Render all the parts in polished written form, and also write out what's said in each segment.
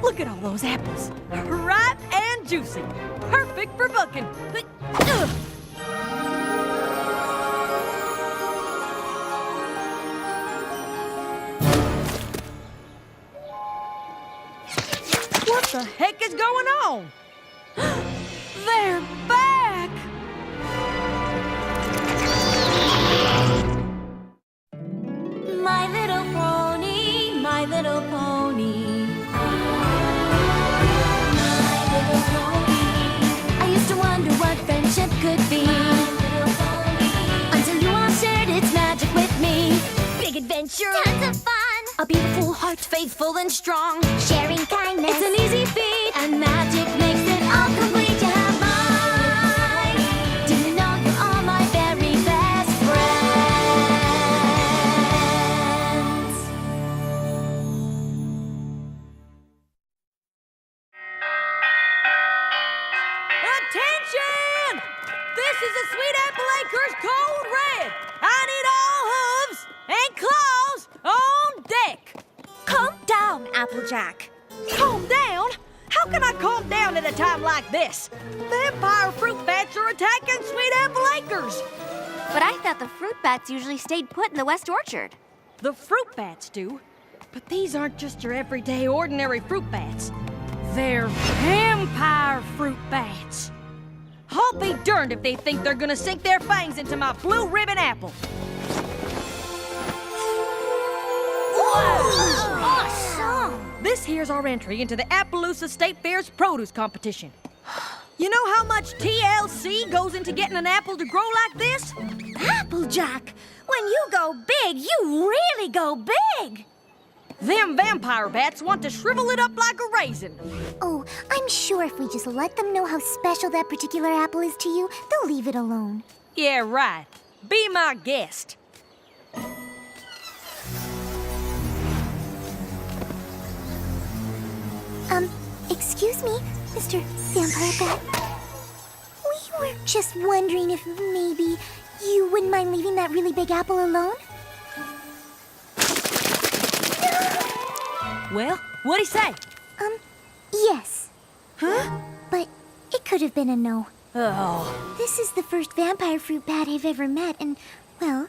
Look at all those apples. Ripe and juicy. Perfect for bucking. What the heck is going on? They're back! My little pony, my little pony. My little pony. I used to wonder what friendship could be. My little pony. Until you all shared its magic with me. Big adventure. Tons of fun. A beautiful heart, faithful and strong. Sharing kindness. It's an easy feat. And magic makes it all complete. You have mine. Do you know you're all my very best friends? Attention! This is the Sweet Apple Acres Code Red. I need all hooves and claws on deck. Calm down, Applejack. Calm down? How can I calm down at a time like this? Vampire fruit bats are attacking Sweet Apple Acres. But I thought the fruit bats usually stayed put in the West Orchard. The fruit bats do, but these aren't just your everyday ordinary fruit bats. They're vampire fruit bats. I'll be darned if they think they're gonna sink their fangs into my blue ribbon apple. Awesome! This here's our entry into the Appaloosa State Fair's produce competition. You know how much TLC goes into getting an apple to grow like this? Applejack, when you go big, you really go big. Them vampire bats want to shrivel it up like a raisin. Oh, I'm sure if we just let them know how special that particular apple is to you, they'll leave it alone. Yeah, right. Be my guest. Excuse me, Mr. Vampire Bat. We were just wondering if maybe you wouldn't mind leaving that really big apple alone? Well, what'd he say? Yes. Huh? But it could have been a no. Oh. This is the first vampire fruit bat I've ever met, and, well,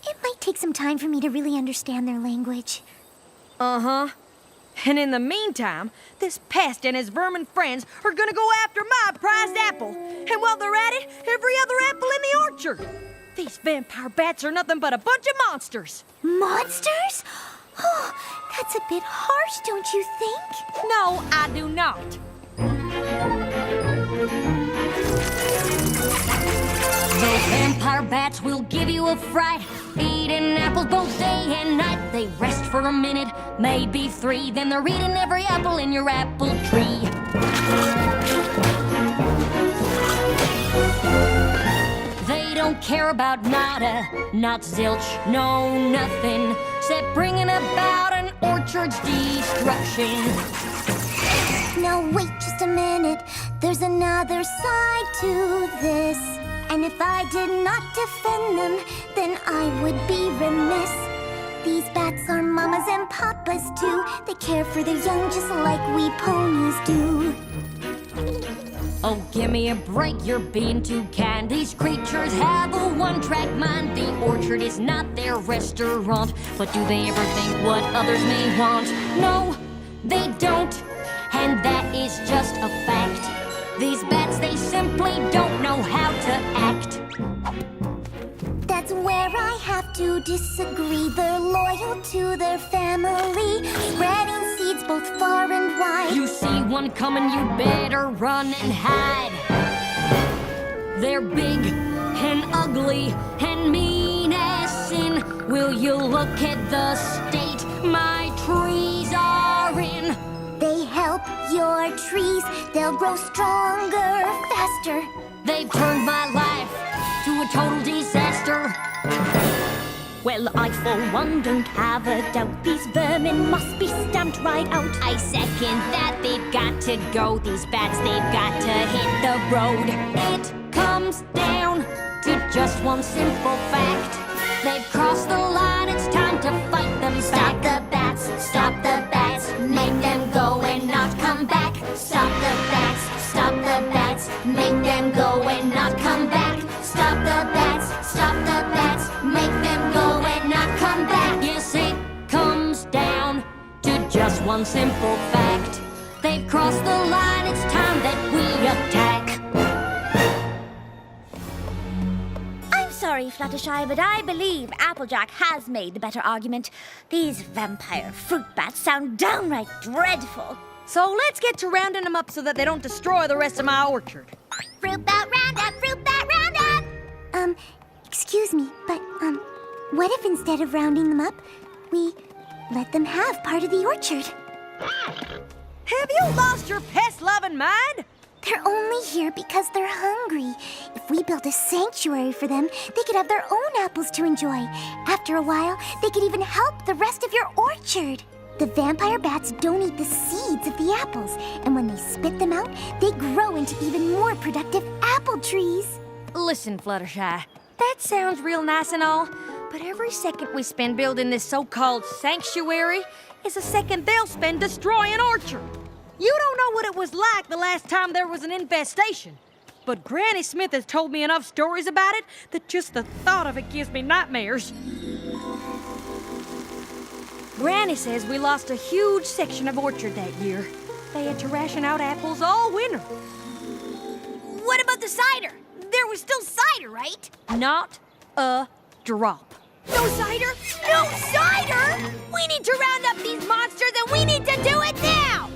it might take some time for me to really understand their language. Uh-huh. And in the meantime, this pest and his vermin friends are gonna go after my prized apple. And while they're at it, every other apple in the orchard. These vampire bats are nothing but a bunch of monsters. Monsters? Oh, that's a bit harsh, don't you think? No, I do not. Those vampire bats will give you a fright. Eating apples both day and night. They rest for a minute, maybe 3. Then they're eating every apple in your apple tree. They don't care about nada, not zilch, no nothing, except bringing about an orchard's destruction. Now wait just a minute, there's another side to this. And if I did not defend them, then I would be remiss. These bats are mamas and papas too. They care for their young just like we ponies do. Oh, give me a break, you're being too kind. These creatures have a one-track mind. The orchard is not their restaurant. But do they ever think what others may want? No, they don't. And that is just a fact. These bats, they simply don't know how to act. That's where I have to disagree. They're loyal to their family, spreading seeds both far and wide. You see one coming, you better run and hide. They're big and ugly and mean as sin. Will you look at the state my trees are in? They help your trees, they'll grow stronger, faster. They've turned my life to a total disaster. Well, I for one don't have a doubt. These vermin must be stamped right out. I second that, they've got to go. These bats, they've got to hit the road. It comes down to just one simple fact. They've crossed the line, it's time to fight them back. Stop the bats, make them go and not just one simple fact. They've crossed the line, it's time that we attack. I'm sorry, Fluttershy, but I believe Applejack has made the better argument. These vampire fruit bats sound downright dreadful. So let's get to rounding them up so that they don't destroy the rest of my orchard. Fruit bat roundup, fruit bat roundup! Excuse me, but, what if instead of rounding them up, we let them have part of the orchard? Have you lost your pest-loving mind? They're only here because they're hungry. If we built a sanctuary for them, they could have their own apples to enjoy. After a while, they could even help the rest of your orchard. The vampire bats don't eat the seeds of the apples, and when they spit them out, they grow into even more productive apple trees. Listen, Fluttershy, that sounds real nice and all, but every second we spend building this so-called sanctuary is a second they'll spend destroying an orchard. You don't know what it was like the last time there was an infestation, but Granny Smith has told me enough stories about it that just the thought of it gives me nightmares. Granny says we lost a huge section of orchard that year. They had to ration out apples all winter. What about the cider? There was still cider, right? Not a drop. No cider? No cider? We need to round up these monsters and we need to do it now!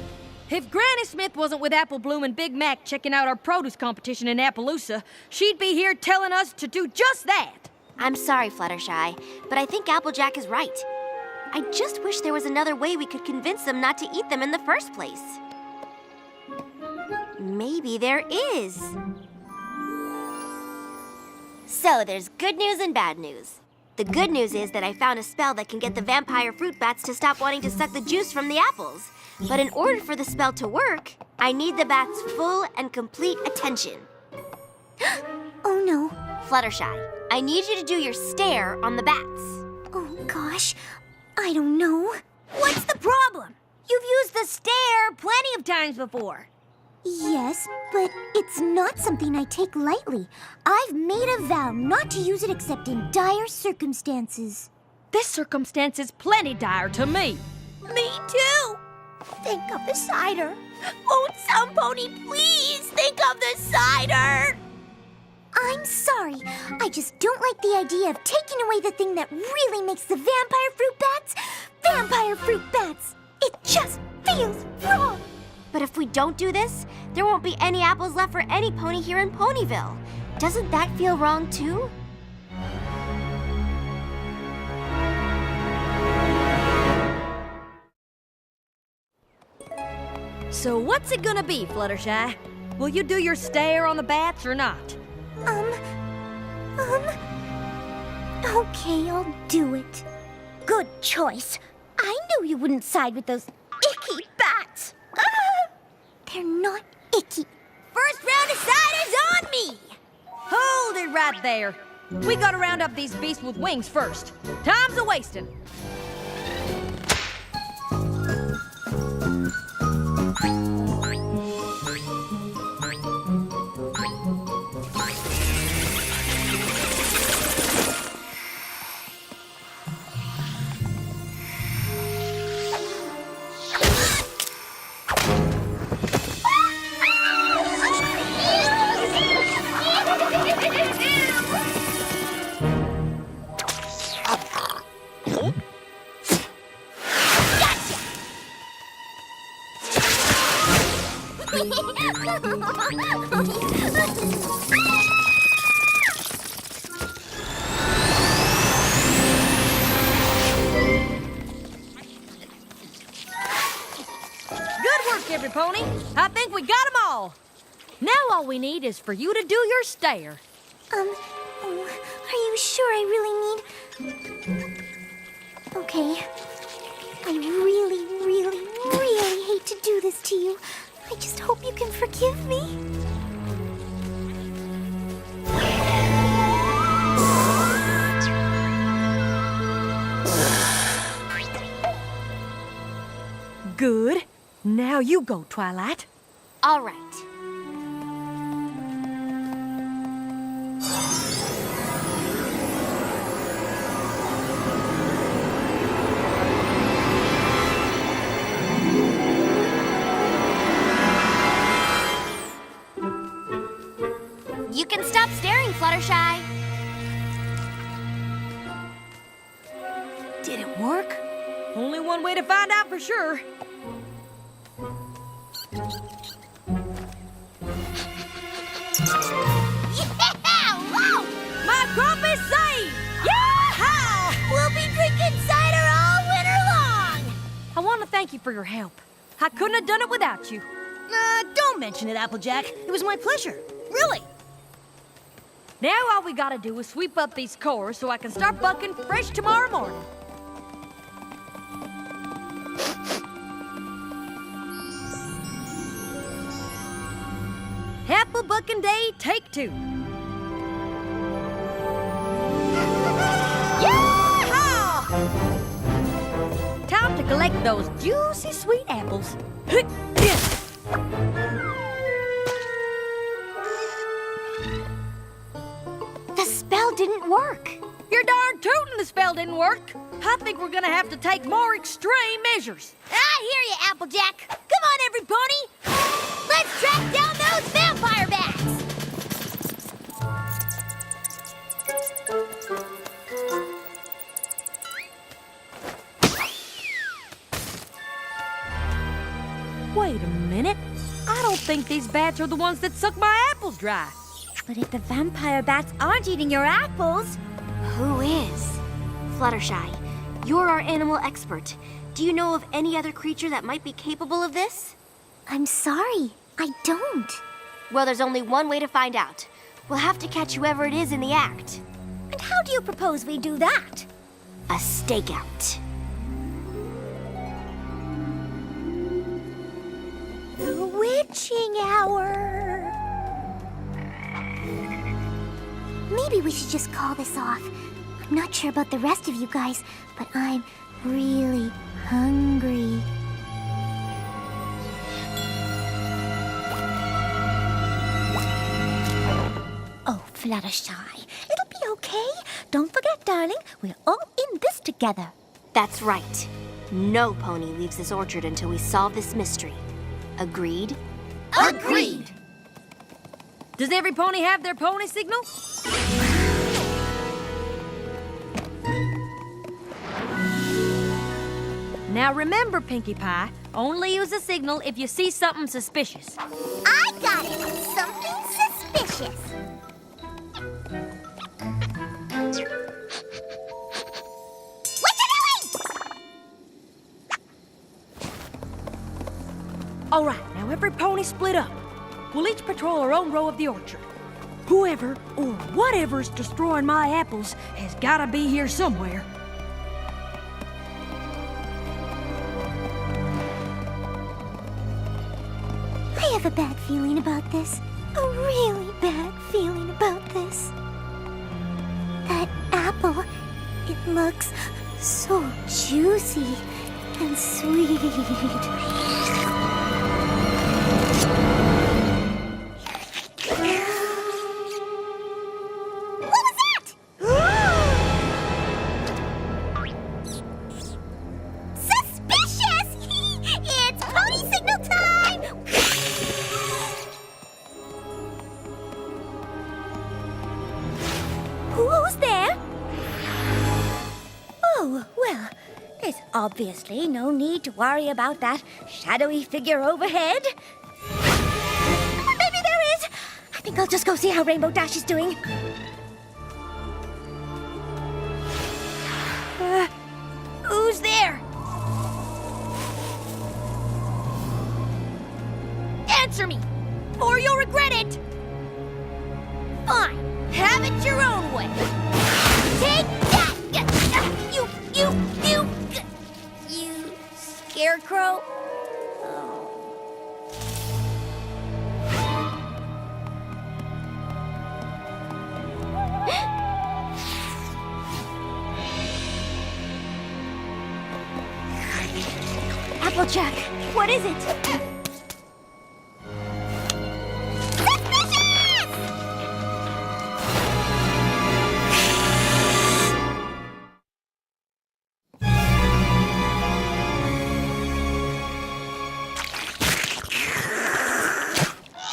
If Granny Smith wasn't with Apple Bloom and Big Mac checking out our produce competition in Appaloosa, she'd be here telling us to do just that. I'm sorry, Fluttershy, but I think Applejack is right. I just wish there was another way we could convince them not to eat them in the first place. Maybe there is. So there's good news and bad news. The good news is that I found a spell that can get the vampire fruit bats to stop wanting to suck the juice from the apples. But in order for the spell to work, I need the bats' full and complete attention. Oh no. Fluttershy, I need you to do your stare on the bats. Oh gosh, I don't know. What's the problem? You've used the stare plenty of times before. Yes, but it's not something I take lightly. I've made a vow not to use it except in dire circumstances. This circumstance is plenty dire to me. Me too. Think of the cider. Won't some pony please think of the cider? I'm sorry. I just don't like the idea of taking away the thing that really makes the vampire fruit bats vampire fruit bats. It just feels wrong. But if we don't do this, there won't be any apples left for any pony here in Ponyville. Doesn't that feel wrong too? So what's it gonna be, Fluttershy? Will you do your stare on the bats or not? Okay, I'll do it. Good choice. I knew you wouldn't side with those icky bats. They're not icky. First round of cider's on me. Hold it right there. We gotta round up these beasts with wings first. Time's a-wasting. Every pony. I think we got them all. Now all we need is for you to do your stare. Are you sure I really need... Okay. I really, really, really hate to do this to you. I just hope you can forgive me. Good. Now you go, Twilight. All right. can stop staring, Fluttershy. Did it work? Only one way to find out for sure. Yeah! Woo! My crop is saved! Yeah! We'll be drinking cider all winter long! I want to thank you for your help. I couldn't have done it without you. Don't mention it, Applejack. It was my pleasure. Really. Now all we gotta do is sweep up these cores so I can start bucking fresh tomorrow morning. Apple bucking day, take 2. Yeehaw! Time to collect those juicy sweet apples. The spell didn't work. You're darn tootin' the spell didn't work. I think we're gonna have to take more extreme measures. I hear you, Applejack. Come on, every pony. Let's track down those vampire bats. Wait a minute. I don't think these bats are the ones that suck my apples dry. But if the vampire bats aren't eating your apples, Who is? Fluttershy, you're our animal expert. Do you know of any other creature that might be capable of this? I'm sorry, I don't. Well, there's only one way to find out. We'll have to catch whoever it is in the act. and how do you propose we do that? A stakeout. The witching hour. Maybe we should just call this off. I'm not sure about the rest of you guys, but I'm really hungry. Oh, Fluttershy, it'll be okay. Don't forget, darling, we're all in this together. That's right. No pony leaves this orchard until we solve this mystery. Agreed? Agreed! Does every pony have their pony signal? Now remember, Pinkie Pie, only use a signal if you see something suspicious. I got it! Something suspicious! What you doing? All right, now every pony split up. We'll each patrol our own row of the orchard. Whoever or whatever's destroying my apples has gotta be here somewhere. I have a bad feeling about this. A really bad feeling about this. That apple, it looks so juicy and sweet. What was that? Suspicious! It's pony signal time! Who's there? Oh, well, there's obviously no need to worry about that shadowy figure overhead. Maybe there is. I think I'll just go see how Rainbow Dash is doing. Who's there? Answer me, or you'll regret it. Fine, have it your own way. Take that! You scarecrow. Applejack, what is it?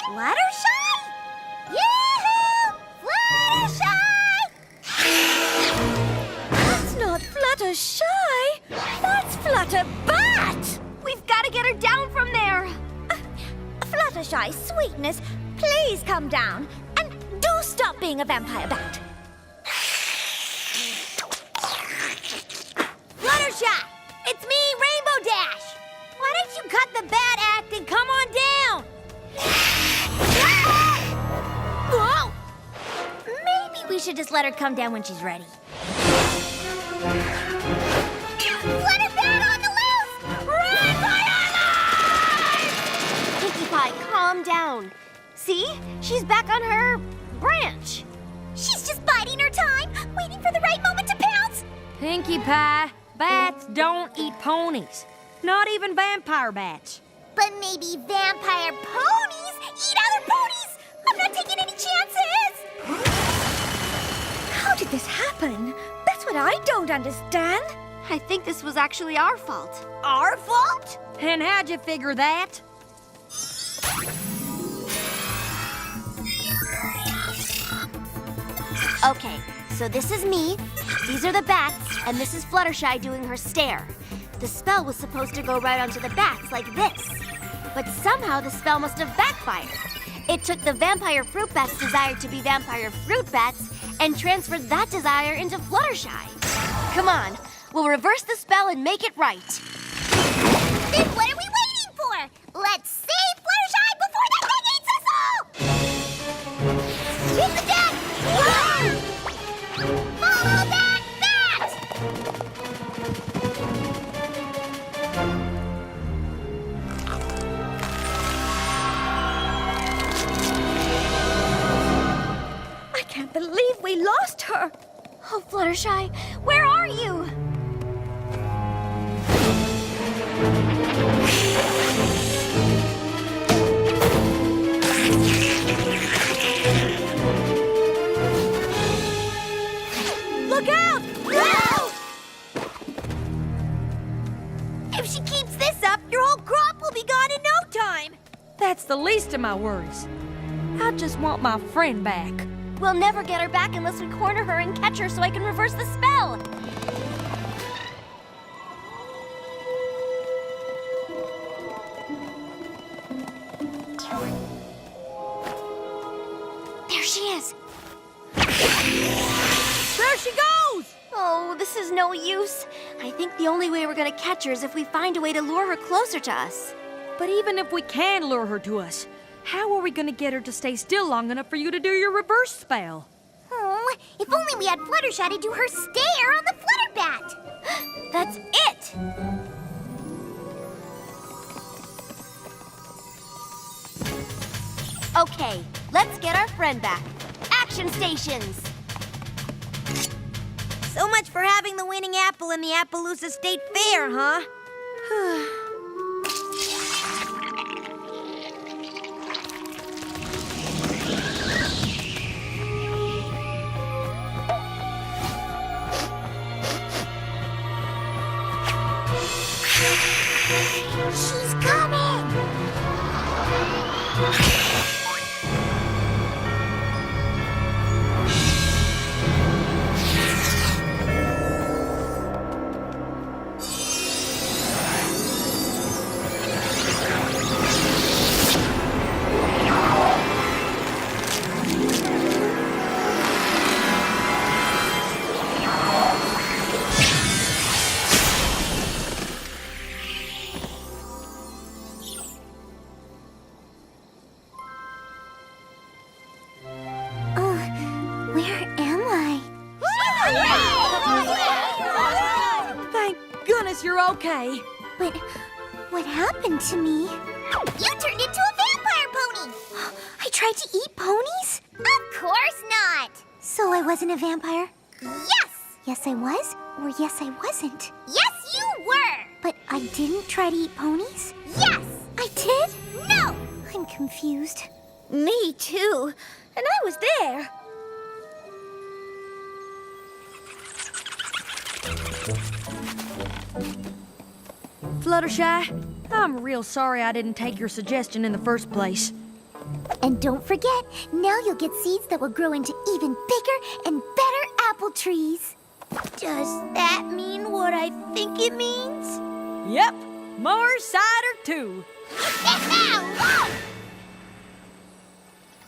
Fluttershy? Yoo-hoo! not a bat! We've got to get her down from there. Fluttershy, sweetness, please come down. And do stop being a vampire bat. Fluttershy, it's me, Rainbow Dash. Why don't you cut the bad act and come on down? Whoa! Maybe we should just let her come down when she's ready. Flutter Bat on the loose! Run for your life! Pinkie Pie, calm down. See? She's back on her branch. She's just biding her time, waiting for the right moment to pounce. Pinkie Pie, bats don't eat ponies. Not even vampire bats. But maybe vampire ponies eat other ponies! I'm not taking any chances! How did this happen? That's what I don't understand. I think this was actually our fault. Our fault? And how'd you figure that? Okay, so this is me, these are the bats, and this is Fluttershy doing her stare. The spell was supposed to go right onto the bats like this. But somehow the spell must have backfired. It took the vampire fruit bat's desire to be vampire fruit bats and transferred that desire into Fluttershy. Come on, we'll reverse the spell and make it right. Then what are we waiting for? Let's save Fluttershy before that thing eats us all! Here's the death! Follow that bat! I can't believe we lost her. Oh, Fluttershy, where are you? Look out! Whoa! If she keeps this up, your whole crop will be gone in no time. That's the least of my worries. I just want my friend back. We'll never get her back unless we corner her and catch her so I can reverse the spell. There she is. There she goes! Oh, this is no use. I think the only way we're gonna catch her is if we find a way to lure her closer to us. But even if we can lure her to us, how are we gonna get her to stay still long enough for you to do your reverse spell? Oh, if only we had Fluttershy to do her stare on the Flutter Bat! That's it! Okay, let's get our friend back. Action stations! So much for having the winning apple in the Appaloosa State Fair, huh? She's coming! Where am I? Thank goodness you're okay. But what happened to me? You turned into a vampire pony! I tried to eat ponies? Of course not! So I wasn't a vampire? Yes! Yes, I was? Or yes, I wasn't? Yes, you were! But I didn't try to eat ponies? Yes! I did? No! I'm confused. Me too. And I was there. Fluttershy, I'm real sorry I didn't take your suggestion in the first place. And don't forget, now you'll get seeds that will grow into even bigger and better apple trees. Does that mean what I think it means? Yep, more cider too.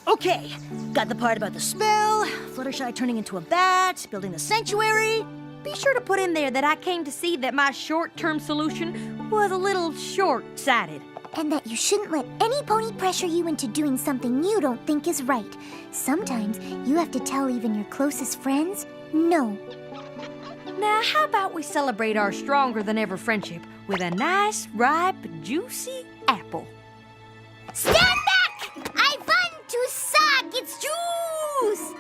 Okay, got the part about the spell, Fluttershy turning into a bat, building the sanctuary. Be sure to put in there that I came to see that my short-term solution was a little short-sighted. And that you shouldn't let any pony pressure you into doing something you don't think is right. Sometimes you have to tell even your closest friends no. Now, how about we celebrate our stronger-than-ever friendship with a nice, ripe, juicy apple? Stand back! I want to suck its juice!